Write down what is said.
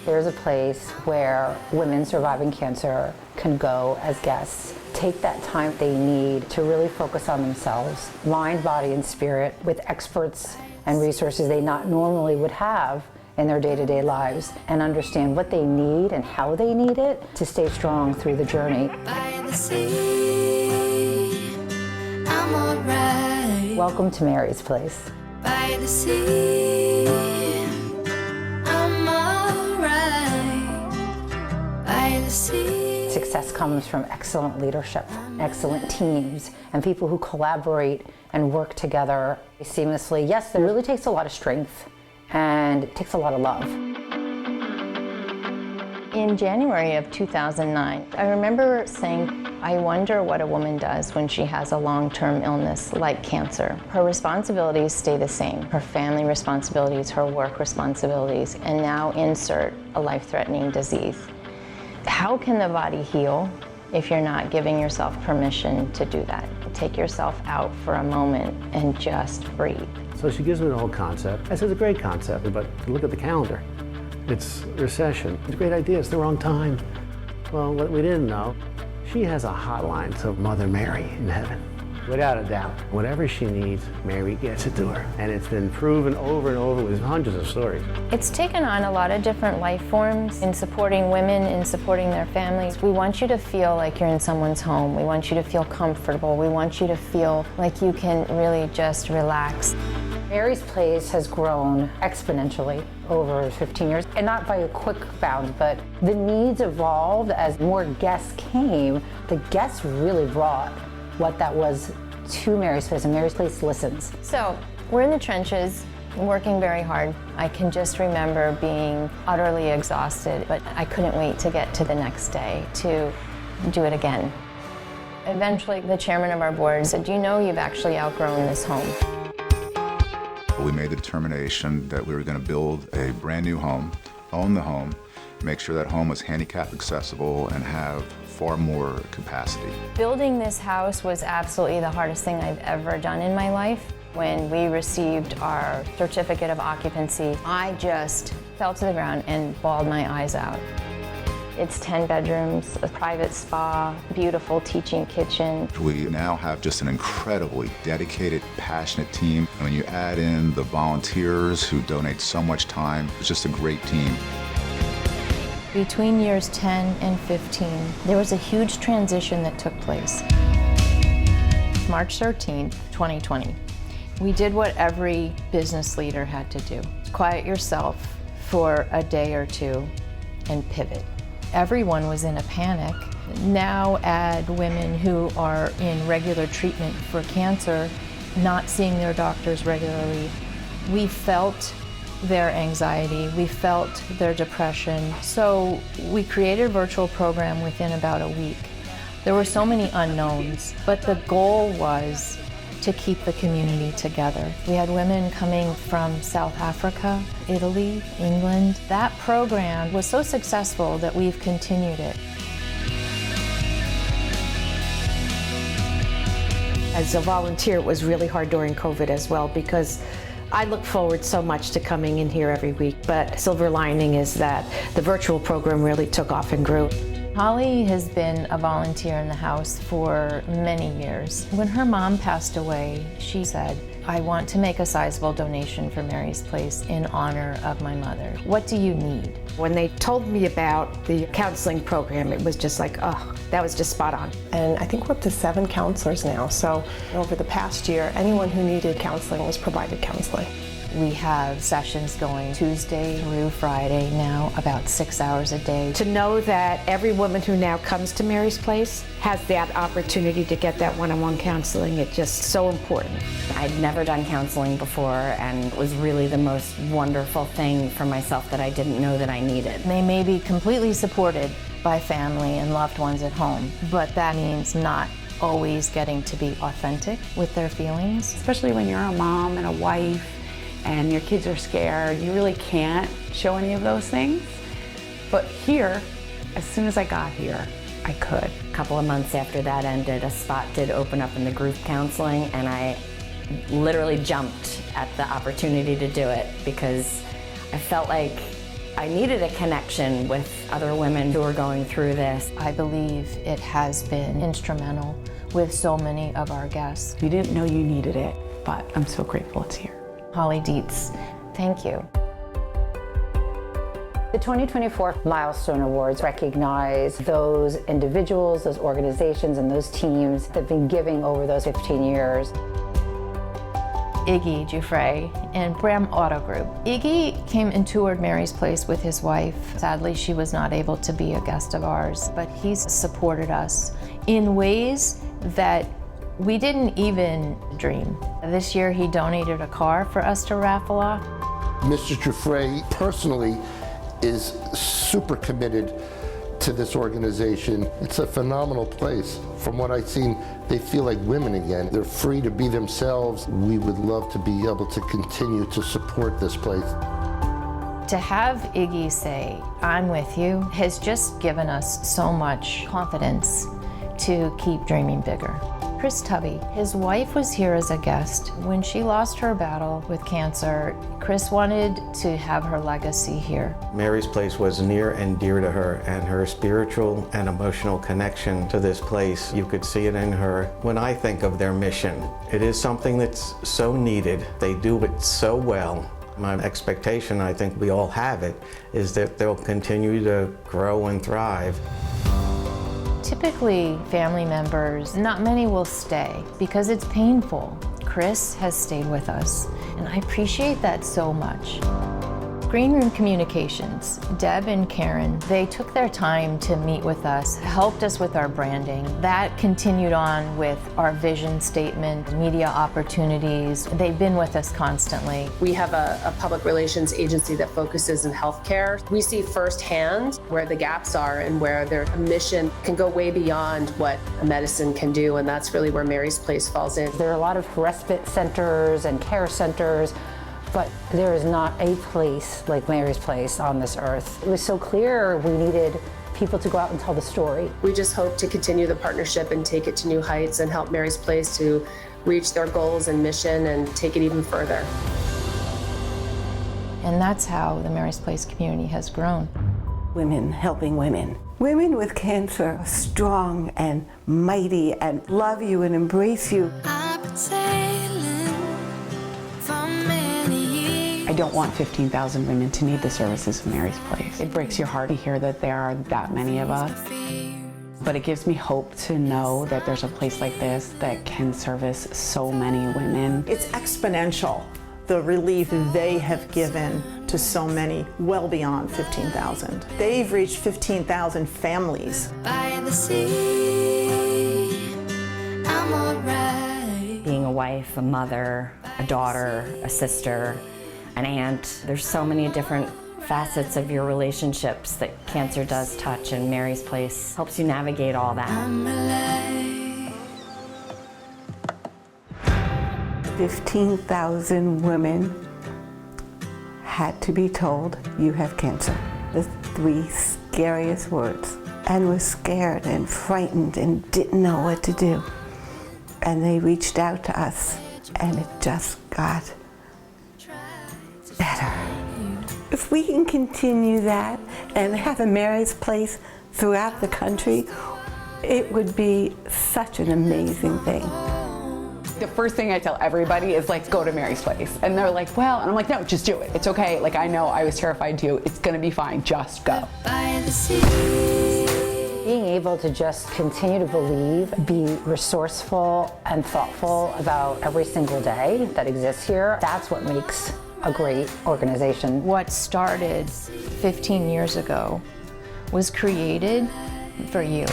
There's a place where women surviving cancer can go as guests, take that time they need to really focus on themselves, mind, body, and spirit, with experts and resources they not normally would have in their day-to-day lives, and understand what they need and how they need it to stay strong through the journey. By the sea, I'm alright. Welcome to Mary's Place. By the sea, I'm alright. By the sea. Success comes from excellent leadership, excellent teams, and people who collaborate and work together seamlessly. Yes, it really takes a lot of strength, and it takes a lot of love. In January of 2009, I remember saying, I wonder what a woman does when she has a long-term illness like cancer. Her responsibilities stay the same. Her family responsibilities, her work responsibilities, and now insert a life-threatening disease. How can the body heal if you're not giving yourself permission to do that? Take yourself out for a moment and just breathe. So she gives me the whole concept. I said, it's a great concept, but look at the calendar. It's recession. It's a great idea, it's the wrong time. Well, what we didn't know, she has a hotline to Mother Mary in heaven. Without a doubt, whatever she needs, Mary gets it to her. And it's been proven over and over with hundreds of stories. It's taken on a lot of different life forms in supporting women, in supporting their families. We want you to feel like you're in someone's home. We want you to feel comfortable. We want you to feel like you can really just relax. Mary's Place has grown exponentially over 15 years, and not by a quick bound, but the needs evolved as more guests came. The guests really brought what that was to Mary's Place, and Mary's Place listens. So we're in the trenches, working very hard. I can just remember being utterly exhausted, but I couldn't wait to get to the next day to do it again. Eventually, the chairman of our board said, "Do you know you've actually outgrown this home?" We made the determination that we were going to build a brand new home, own the home, make sure that home was handicap accessible, and have far more capacity. Building this house was absolutely the hardest thing I've ever done in my life. When we received our certificate of occupancy, I just fell to the ground and bawled my eyes out. It's 10 bedrooms, a private spa, beautiful teaching kitchen. We now have just an incredibly dedicated, passionate team. And when you add in the volunteers who donate so much time, it's just a great team. Between years 10 and 15, there was a huge transition that took place. March 13th, 2020. We did what every business leader had to do. Quiet yourself for a day or two and pivot. Everyone was in a panic. Now add women who are in regular treatment for cancer, not seeing their doctors regularly. We felt their anxiety, we felt their depression. So we created a virtual program within about a week. There were so many unknowns, but the goal was to keep the community together. We had women coming from South Africa, Italy, England. That program was so successful that we've continued it. As a volunteer, it was really hard during COVID as well, because I look forward so much to coming in here every week, but silver lining is that the virtual program really took off and grew. Holly has been a volunteer in the house for many years. When her mom passed away, she said, "I want to make a sizable donation for Mary's Place in honor of my mother. What do you need?" When they told me about the counseling program, it was just like, oh, that was just spot on. And I think we're up to 7 counselors now. So over the past year, anyone who needed counseling was provided counseling. We have sessions going Tuesday through Friday now, about 6 hours a day. To know that every woman who now comes to Mary's Place has that opportunity to get that one-on-one counseling, it's just so important. I'd never done counseling before, and it was really the most wonderful thing for myself that I didn't know that I needed. They may be completely supported by family and loved ones at home, but that means not always getting to be authentic with their feelings. Especially when you're a mom and a wife and your kids are scared, you really can't show any of those things. But here, as soon as I got here, I could. A couple of months after that ended, a spot did open up in the group counseling, and I literally jumped at the opportunity to do it because I felt like I needed a connection with other women who were going through this. I believe it has been instrumental with so many of our guests. You didn't know you needed it, but I'm so grateful it's here. Holly Dietz, thank you. The 2024 Milestone Awards recognize those individuals, those organizations, and those teams that have been giving over those 15 years. Iggy Giuffre and Bram Auto Group. Iggy came and toured Mary's Place with his wife. Sadly, she was not able to be a guest of ours, but he's supported us in ways that we didn't even dream. This year, he donated a car for us to raffle off. Mr. Giuffre personally is super committed to this organization. It's a phenomenal place. From what I've seen, they feel like women again. They're free to be themselves. We would love to be able to continue to support this place. To have Iggy say, "I'm with you," has just given us so much confidence to keep dreaming bigger. Chris Tubby, his wife was here as a guest. When she lost her battle with cancer, Chris wanted to have her legacy here. Mary's Place was near and dear to her, and her spiritual and emotional connection to this place, you could see it in her. When I think of their mission, it is something that's so needed. They do it so well. My expectation, I think we all have it, is that they'll continue to grow and thrive. Typically, family members, not many will stay because it's painful. Chris has stayed with us, and I appreciate that so much. Green Room Communications, Deb and Karen, they took their time to meet with us, helped us with our branding. That continued on with our vision statement, media opportunities. They've been with us constantly. We have a public relations agency that focuses in healthcare. We see firsthand where the gaps are and where their mission can go way beyond what medicine can do, and that's really where Mary's Place falls in. There are a lot of respite centers and care centers, but there is not a place like Mary's Place on this earth. It was so clear we needed people to go out and tell the story. We just hope to continue the partnership and take it to new heights and help Mary's Place to reach their goals and mission and take it even further. And that's how the Mary's Place community has grown. Women helping women. Women with cancer are strong and mighty and love you and embrace you. I've been sailing for many years. I don't want 15,000 women to need the services of Mary's Place. It breaks your heart to hear that there are that many of us. But it gives me hope to know that there's a place like this that can service so many women. It's exponential, the relief they have given to so many, well beyond 15,000. They've reached 15,000 families. By the sea, I'm alright. Being a wife, a mother, a daughter, a sister, an aunt, there's so many different facets of your relationships that cancer does touch, and Mary's Place helps you navigate all that. I'm alive. 15,000 women had to be told, you have cancer. The 3 scariest words. And were scared and frightened and didn't know what to do. And they reached out to us, and it just got better. If we can continue that and have a Mary's Place throughout the country, it would be such an amazing thing. The first thing I tell everybody is like, go to Mary's Place. And they're like, well, and I'm like, no, just do it. It's okay. Like, I know I was terrified too. It's gonna be fine, just go. By the sea. Being able to just continue to believe, be resourceful and thoughtful about every single day that exists here, that's what makes a great organization. What started 15 years ago was created for you.